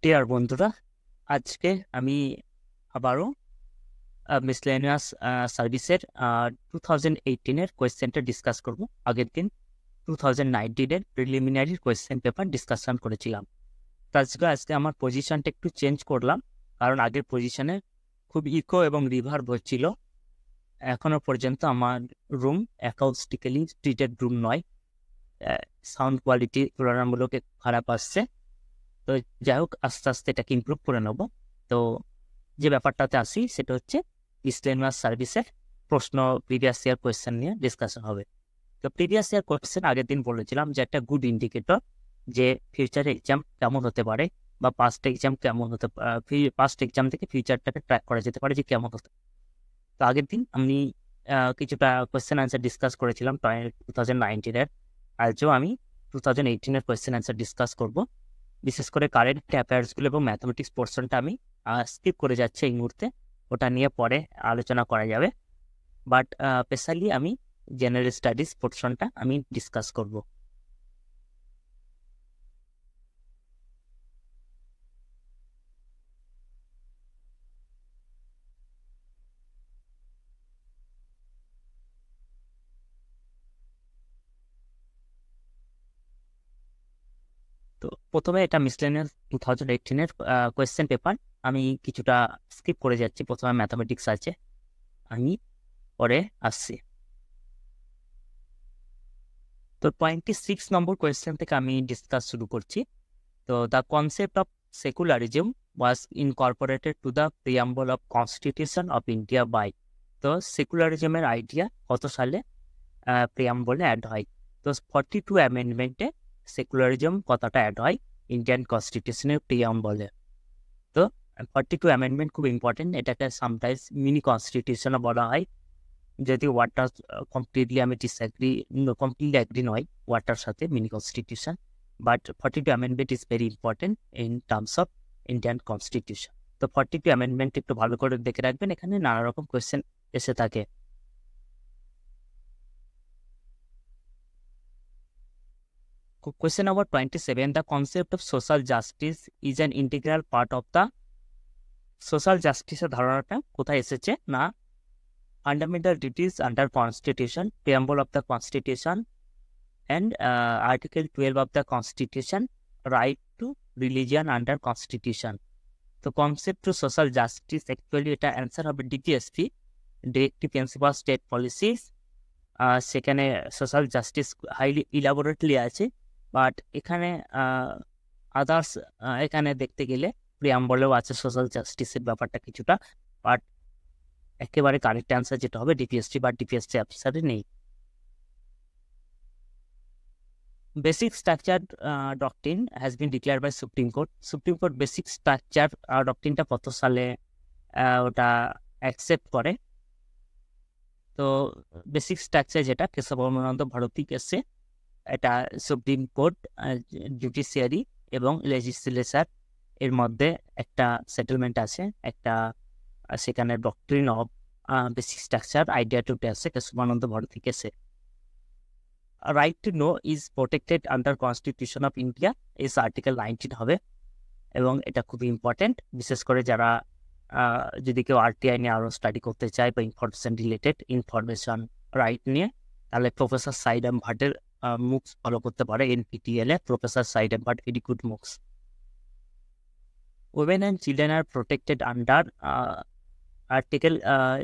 Deer বন্ধুরা, আজকে আমি আবারও মিসলেনিয়াস সার্ভিসের 2018-এর কোয়েশ্চেনটা ডিসকাস করব। আগের দিন 2019-এর প্রিলিমিনারি কোয়েশ্চেন পেপার ডিসকাশন করেছিলাম। আজকে আমার পজিশনটা একটু চেঞ্জ করলাম, কারণ আগের পজিশনে খুব ইকো এবং রিভার্ব হচ্ছিল। এখনো পর্যন্ত আমার রুম অ্যাকাউস্টিক্যালি ট্রিটেড রুম নয়, সাউন্ড কোয়ালিটি তুলনামূলক খারাপ আসছে। তো যাই হোক, আস্তে আস্তে এটাকে ইমপ্রুভ করে নেব। তো যে ব্যাপারটাতে আসি সেটা হচ্ছে মিসলেনিয়াস সার্ভিসের প্রশ্ন, প্রিভিয়াস ইয়ার কোয়েশ্চেন নিয়ে ডিসকাশন হবে। তো প্রিভিয়াস ইয়ার কোয়েশ্চেন আগের দিন বলেছিলাম যে একটা গুড ইন্ডিকেটর যে ফিউচারে এক্সাম কেমন হতে পারে, বা পাস্ট এক্সাম কেমন হতে পাস্ট এক্সাম থেকে ফিউচারটাকে ট্র্যাক করা যেতে পারে যে কেমন হতে। তো আগের দিন আমি কিছুটা কোয়েশ্চেন আনসার ডিসকাস করেছিলাম 2019-এর। আজও আমি 2018-এর কোয়েশ্চেন আনসার ডিসকাস করব। বিশেষ করে কারেন্ট অ্যাফেয়ার্সগুলো এবং ম্যাথমেটিক্স পোর্শনটা আমি স্কিপ করে যাচ্ছি এই মুহূর্তে, ওটা নিয়ে পরে আলোচনা করা যাবে। বাট স্পেশালি আমি জেনারেল স্টাডিজ পোর্শনটা আমি ডিসকাস করব। তো প্রথমে এটা মিসলেনিয়াস 2018-এর কোয়েশ্চেন পেপার, আমি কিছুটা স্কিপ করে যাচ্ছি। প্রথমে ম্যাথামেটিক্স আছে, আমি পরে আসছি। তো 26 নম্বর কোয়েশ্চেন থেকে আমি ডিসকাস শুরু করছি। তো the concept of secularism was incorporated to the preamble of constitution of India by. তো সেকুলারিজমের আইডিয়া কত সালে প্রিয়াম্বলে অ্যাড হয়? তো 42 অ্যামেন্ডমেন্টে সেকুলারিজম কথাটা অ্যাড হয় ইন্ডিয়ান কনস্টিটিউশনের প্রিয়াম্বলে। তো 42 অ্যামেন্ডমেন্ট খুব ইম্পর্টেন্ট, এটাকে সামটাইমস মিনি কনস্টিটিউশনও বলা হয়। যদি ওয়ার্ডটা কমপ্লিটলি আমি কমপ্লিটলি অ্যাগ্রি নয় ওয়ার্ডটার সাথে mini constitution, but 42 amendment is very important in terms of Indian constitution. তো 42 অ্যামেন্ডমেন্ট একটু ভালো করে দেখে রাখবেন, এখানে নানা রকম কোয়েশ্চেন এসে থাকে। Question number 27, the concept of social justice is an integral part of the social justice এর ধারণাটা কোথায় এসেছে না fundamental duties under constitution, preamble of the constitution and article 12 of the constitution, right to religion under constitution. তো concept to social justice actually এটা answer হবে DPSP, directive principal state policies. সেখানে social justice highly elaborately আছে, but এখানে others এখানে দেখতে গেলে প্রিয়াম্বলেও আছে সোশ্যাল জাস্টিসের ব্যাপারটা কিছুটা, বাট একেবারে কারেক্ট অ্যান্সার যেটা হবে ডিপিএসটি বা ডিপিএসটি অফিসারে নেই। Basic structure doctrine has been declare by supreme court. Supreme court basic structure ডক্ট্রিনটা কত সালে ওটা অ্যাকসেপ্ট করে? তো বেসিক স্ট্রাকচার যেটা কেশবানন্দ ভারতী কেসে, এটা সুপ্রিম কোর্ট, জুডিশিয়ারি এবং লেজিসলেচার এর মধ্যে একটা সেটেলমেন্ট আছে, একটা সেখানে doctrine of basic structure idea টুটে আছে কেশবানন্দ ভারতী কেসে। Right to know is protected under constitution of India, is article 19 হবে, এবং এটা খুব ইম্পর্টেন্ট, বিশেষ করে যারা যদি কেউ আরটিআই নিয়ে আরও স্টাডি করতে চায় বা ইনফরমেশন রিলেটেড ইনফরমেশন রাইট নিয়ে, তাহলে প্রফেসর সাইড এম ভাটের মুক্স ফলো করতে পারে। এনপিটিএল এ professor Sayed M Bhat very good MOOCs. Women and children are protected under article,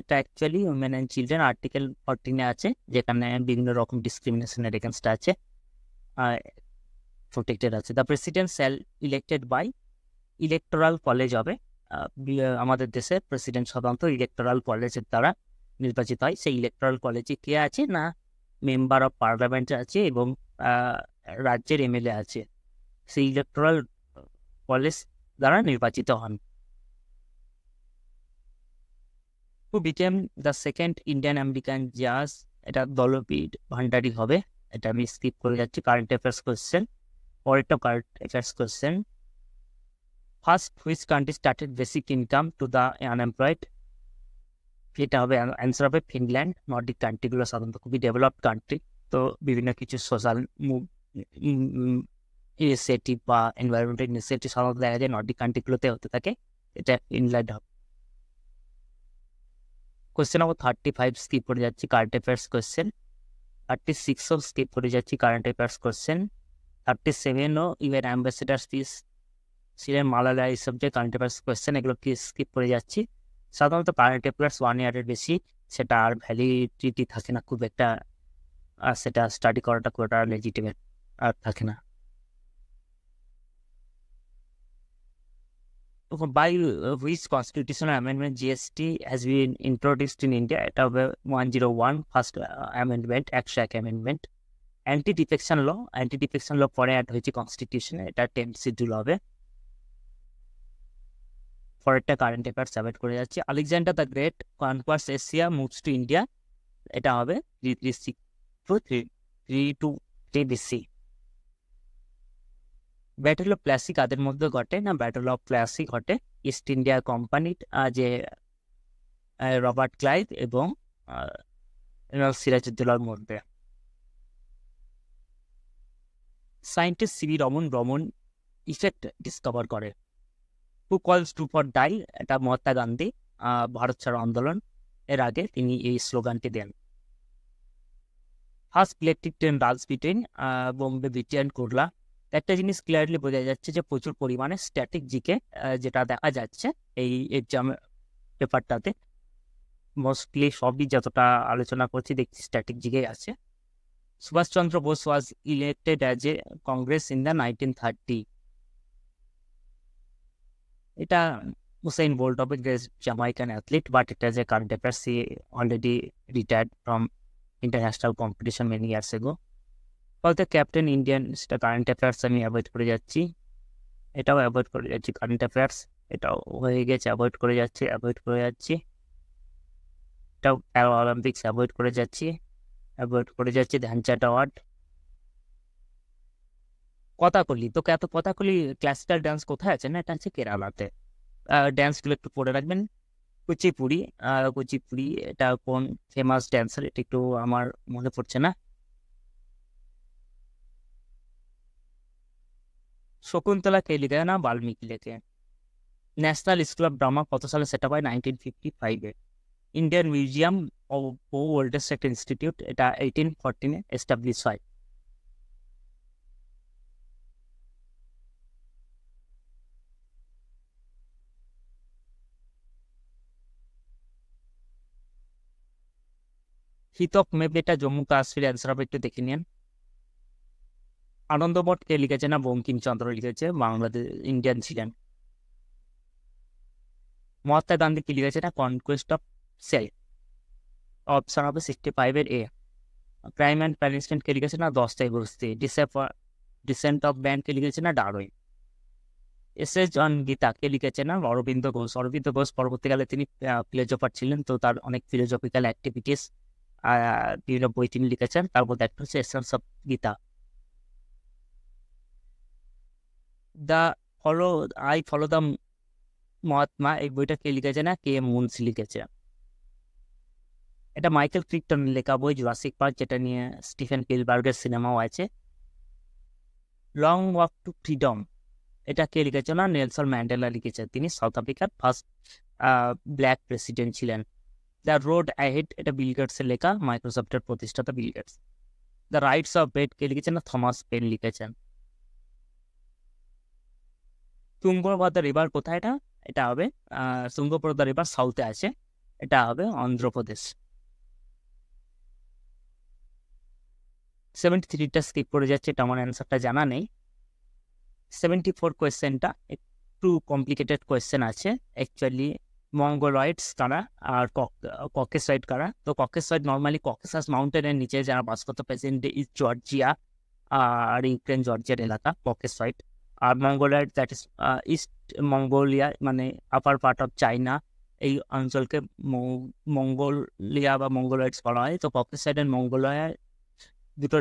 এটা actually women and children article 14-এ আছে, যেখানে বিভিন্ন রকম ডিসক্রিমিনেশনের এগেনস্ট আছে, প্রোটেক্টেড আছে। The president shall elected by electoral college হবে। আমাদের দেশের প্রেসিডেন্ট সাধারণত ইলেকটোরাল কলেজের দ্বারা নির্বাচিত হয়। সেই ইলেকটোরাল কলেজে কে আছে না মেম্বার অফ পার্লামেন্ট আছে এবং রাজ্যের এমএলএ আছে, সেই ইলেকটোরাল কলেজ দ্বারা নির্বাচিত হন। Who became the second Indian American জাজ, এটা দলবীর ভান্ডারী হবে, এটা আমি স্কিপ করে যাচ্ছি। কারেন্ট অ্যাফেয়ার্স কোয়েশ্চেন, পরেরটা current affairs question. First which country started basic income to the unemployed, এটা হবে অ্যান্সার হবে ফিনল্যান্ড। নর্ডিক কান্ট্রিগুলো সাধারণত খুবই ডেভেলপড কান্ট্রি, তো বিভিন্ন কিছু সোশ্যাল ইনিশিয়েটিভ বা এনভায়রনমেন্টাল ইনিশিয়েটিভ সাধারণত দেখা যায় নর্ডিক কান্ট্রিগুলোতে হতে থাকে। এটা ইনল্যান্ড হবে। কোয়েশ্চেন নম্বর 35 স্কিপ করে যাচ্ছি, কারেন্ট অ্যাফেয়ার্স কোয়েশ্চেন। 36ও স্কিপ করে যাচ্ছি, কারেন্ট অ্যাফেয়ার্স কোয়েশ্চেন। 37ও ইউএন অ্যাম্বাসেডার স্পিচ ছিলেন মালালা, এই সাবজেক্ট কারেন্ট অ্যাফেয়ার্স কোয়েশ্চেন, এগুলো কি স্কিপ করে যাচ্ছি। সাধারণত কারেন্ট অ্যাফেয়ার্স 1 ইয়ারের বেশি সেটা আর ভ্যালিডিটি থাকে না খুব একটা, আর সেটা স্টাডি করাটা খুব একটা লেজিটিমেট আর থাকে না। By which constitutional amendment GST has been introduced in India? এটা হবে 101 first amendment, 101 amendment. Anti defection law পরে অ্যাড হয়েছে কনস্টিটিউশনে, এটা 10th শিডিউল হবে। পরেরটা কারেন্ট অ্যাফেয়ার্স অ্যাভয়েড করে যাচ্ছি। Alexander the great conquers Asia moves to India, এটা হবে 336 BC। ব্যাটল অফ প্লাসি কাদের মধ্যে ঘটে? না, ব্যাটল অফ প্লাসি ঘটে ইস্ট ইন্ডিয়া কোম্পানির যে রবার্ট ক্লাইভ এবং সিরাজউদ্দৌলার মধ্যে। Scientist CV Raman effect discover করে। হু কলস টু ফর ডাই, এটা মহাত্মা গান্ধী ভারত ছাড়ো আন্দোলন এর আগে তিনি এই স্লোগানটি দেন। ফার্স্ট ইলেকট্রিক ট্রেন রাজ বিটুইন বোম্বে বিটি অ্যান্ড কুরলা। একটা জিনিস ক্লিয়ারলি বোঝা যাচ্ছে যে প্রচুর পরিমাণে স্ট্যাটিক জিকে যেটা দেখা যাচ্ছে এই এক্সাম পেপারটাতে, মোস্টলি সবই যতটা আলোচনা করছি দেখছি স্ট্যাটিক জিকে আছে। Subhas Chandra Bose was elected as a Congress in the 1930। এটা উসাইন বোল্ট হবে গ্রেট জামাইকান অ্যাথলিট, বাট এটা যে current affairs, he already retired from international competition many years ago. বলতে ক্যাপ্টেন ইন্ডিয়ান, সেটা কারেন্ট অ্যাফেয়ার্স আমি অ্যাভয়েড করে যাচ্ছি, এটাও অ্যাভয়েড করে যাচ্ছি। কারেন্ট অ্যাফেয়ার্স এটাও হয়ে গেছে, অ্যাভয়েড করে যাচ্ছি। এটাও প্যারা অলিম্পিক্স অ্যাভয়েড করে যাচ্ছি। ধ্যানচাঁদ অ্যাওয়ার্ড। কথাকলি, তো এত কথাকলি ক্লাসিক্যাল ডান্স কোথায় আছে? না, এটা আছে কেরালাতে। ড্যান্সগুলো একটু পড়ে রাখবেন। কুচিপুড়ি, এটা কোন ফেমাস ড্যান্সার, এটা একটু আমার মনে পড়ছে না। শকুন্তলা কে লিখে? না, বাল্মীকি লেখে। ন্যাশনাল স্কুল অফ ড্রামা কত সালে সেট আপ হয়? 1955-এ। ইন্ডিয়ান মিউজিয়াম ও ওল্ডেস্ট একটা ইনস্টিটিউট, এটা 1814-এ এস্টাবলিশ হয়। হিতক মেবি এটা জম্মু কাশ্মীর, অ্যান্সার হবে, একটু দেখে নিন। আনন্দমঠ কে লিখেছে? না, বঙ্কিমচন্দ্র লিখেছে, বাংলাদেশ ইন্ডিয়ান ছিলেন। মহাত্মা গান্ধী কি লিখেছে? না, কনকোয়েস্ট অফ সেলফ, অপশন হবে 65-এর এ। ক্রাইম অ্যান্ড পানিশমেন্ট কে লিখেছে? না, দস্তয়েভস্কি। ডিসেন্ট অফ ম্যান কে লিখেছে? না, ডারউইন। এসএস জন গীতা কে লিখেছে? না, অরবিন্দ ঘোষ। পরবর্তীকালে তিনি ফিলোজফার ছিলেন, তো তার অনেক ফিলোজফিক্যাল অ্যাক্টিভিটিস বিভিন্ন বই তিনি লিখেছেন, তার মধ্যে একটা হচ্ছে essence of Gita. The follow the Mahatma, এই বইটা কে লিখেছে? না, কে এম মুন্সি লিখেছে। এটা মাইকেল ক্রিকটনের লেখা বই, জুরাসিক পার্ক, যেটা নিয়ে স্টিফেন স্পিলবার্গের সিনেমাও আছে। লং ওয়াক টু ফ্রিডম, এটা কে লিখেছে? না, নেলসন ম্যান্ডেলা লিখেছে, তিনি সাউথ আফ্রিকার ফার্স্ট ব্ল্যাক প্রেসিডেন্ট ছিলেন। দ্য রোড অ্যাহেড, এটা বিল গেটসের লেখা, মাইক্রোসফটের প্রতিষ্ঠাতা Bill Gates. The rights of bread কে লিখেছেন? না, থমাস পেন লিখেছেন। তুঙ্গভদ্রা রিভার কোথায়? এটা হবে তুঙ্গভদ্রা রিভার সাউথে আছে, এটা হবে অন্ধ্রপ্রদেশ। 73টা স্কিপ করে যাচ্ছে, এটা আমার অ্যান্সারটা জানা নেই। 74 কোয়েশ্চেনটা একটু কমপ্লিকেটেড কোয়েশ্চেন আছে অ্যাকচুয়ালি। মঙ্গোলয়েডস কারা আর ককেসয়েড কারা? তো ককেসয়েড নর্মালি ককেসাস মাউন্টেনের নিচে যারা বাস করতে, প্রেজেন্ট ইজ জর্জিয়া আর ইউক্রেন, জর্জিয়ার এলাকা ককেসয়েড। আর Mongoloid, that is east Mongolia, মানে আপার পার্ট অফ চাইনা, এই অঞ্চলকে মঙ্গোলিয়া বা মঙ্গোলয়েডস বলা হয়। তো ককেসয়েড এন্ড মঙ্গোলিয়া দুটো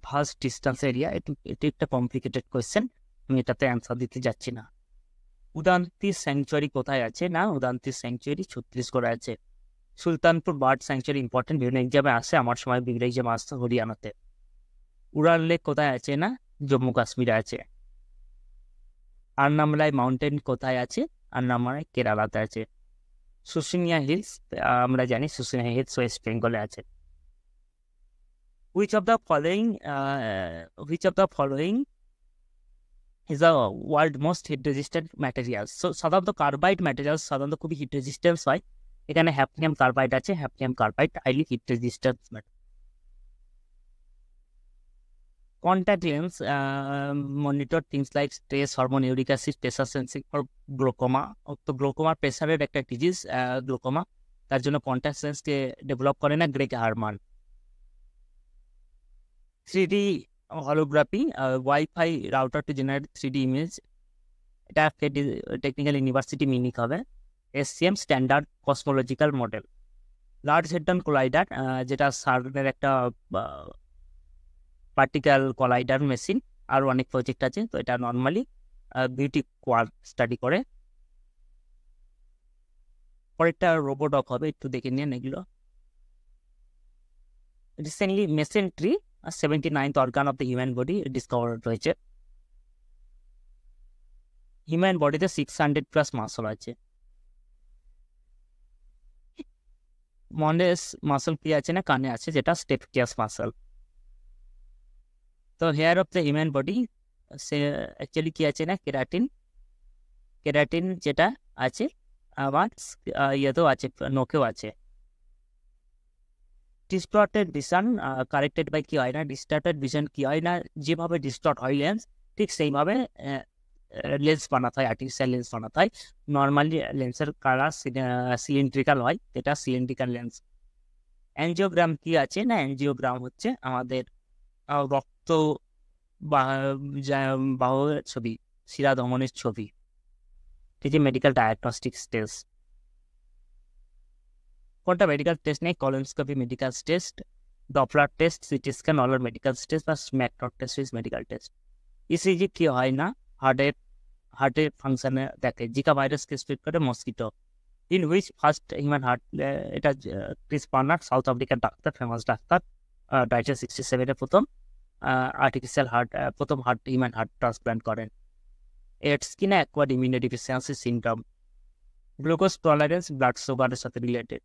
ভাস্ট ডিস্টেন্স এরিয়া, এটি একটা কমপ্লিকেটেড কোয়েশ্চেন, আমি এটাতে অ্যান্সার দিতে যাচ্ছি না। উদান্তি স্যাংচুয়ারি কোথায় আছে? না, উদান্তি স্যাংচুয়ারি ছত্তিশগড়ে আছে। সুলতানপুর বার্ড স্যাংচুয়ারি ইম্পর্টেন্ট, বিভিন্ন এক্সামে আসে, আমার সময় বিভিন্ন এক্সামে আসতো হরিয়ানাতে। উড়াল লেক কোথায় আছে? না, জম্মু কাশ্মীরে আছে। আন্নামালাই মাউন্টেন কোথায় আছে? আন্নামালাই কেরালাতে আছে। শুশুনিয়া হিলস, আমরা জানি শুশুনিয়া হিলস ওয়েস্ট বেঙ্গলে আছে। which of the following is the world most heat resistant materials? So সাধারণত কার্বাইড ম্যাটেরিয়ালস সাধারণত খুবই হিট রেজিস্ট্যান্স হয়। এখানে হ্যাফনিয়াম কার্বাইড আছে। Hafnium carbide highly heat resistance material. Contact lens monitor things like stress hormone, uric acid, pressure sensing for glaucoma. তো গ্লোকোমার প্রেসারের একটা disease glaucoma, তার জন্য কন্ট্যাক্ট লেন্সকে ডেভেলপ করে না Greg Harman. 3D holography, WiFi router to generate 3D image, এটা technical university Munich হবে। SCM standard cosmological model. Large hadron collider, যেটা সার্ভের একটা পার্টিকেল কলাইডার মেশিন, আর অনেক প্রজেক্ট আছে। তো এটা নর্মালি বিউটি কোয়ার্ক স্টাডি করে। পরেরটা রোবোডক হবে, একটু দেখে নিন এগুলো। Recently mesentery 79th organ of the human body discover হয়েছে। হিউম্যান বডিতে 600+ মাসল আছে। মন্ডেস মাসল কি আছে না কানে আছে, যেটা স্টেপকিয়াস মাসল। তো hair of the human body সে অ্যাকচুয়ালি কি আছে না কেরাটিন, কেরাটিন যেটা আছে আবার ইয়েতেও আছে, নোকেও আছে। ডিস্টর্টেড ভিশন কারেক্টেড বাই কি হয় না, ডিস্টর্টেড ভিশন কি হয় না, যেভাবে ডিস্টর্ট হয় লেন্স ঠিক সেইভাবে লেন্স বানাতে হয়, আর্টিফিশিয়াল লেন্স বানাতে হয়। নর্মালি লেন্সের কালার সিলিন্ড্রিক্যাল হয়, এটা সিলিন্ড্রিক্যাল লেন্স। অ্যাঞ্জিওগ্রাম কি আছে না, অ্যাঞ্জিওগ্রাম হচ্ছে আমাদের রক্ত বাহকের ছবি, শিরা ধমনের ছবি। ঠিক আছে, মেডিকেল ডায়াগনস্টিক্স টেস্ট। কোনটা মেডিকেল টেস্ট নেই? Colonoscopy medical test, Doppler test, CT scan, অলার মেডিকেল টেস্ট বা স্ম্যাকটক test is medical test. ECG কি হয় না, হার্টের ফাংশনে দেখে। জিকা ভাইরাসকে স্প্রেড করে mosquito. In which first human heart, এটা ক্রিস পার্নার, সাউথ আফ্রিকার ডাক্তার, ফেমাস ডাক্তার, 1967 প্রথম আর্টিফিশিয়াল হার্ট, প্রথম হিউম্যান হার্ট ট্রান্সপ্ল্যান্ট করেন। এডস কিনা acquired immunodeficiency syndrome. Glucose tolerance blood সুগারের সাথে related.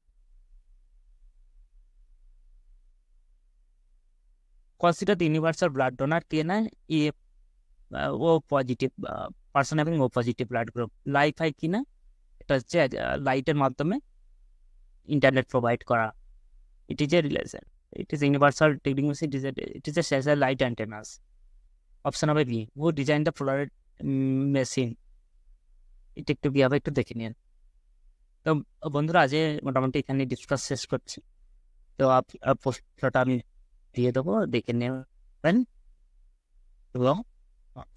Consider the universal blood donor কে না, O positive person having O positive blood group. Li-Fi কিনা, এটা হচ্ছে লাইটের মাধ্যমে ইন্টারনেট প্রোভাইড করা। It is a relation, it is universal technology, it is a satellite light antennas. Option হবে B, who design the fluoride machine. এটা একটু কি হবে একটু দেখে নিন। তো বন্ধুরা আজ মোটামুটি এখানে ডিসকাস শেষ করছি। তো প্রশ্নটা আমি দিয়ে দেবো, দেখে নেবেন এবং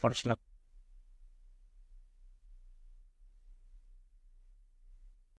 পড়াশোনা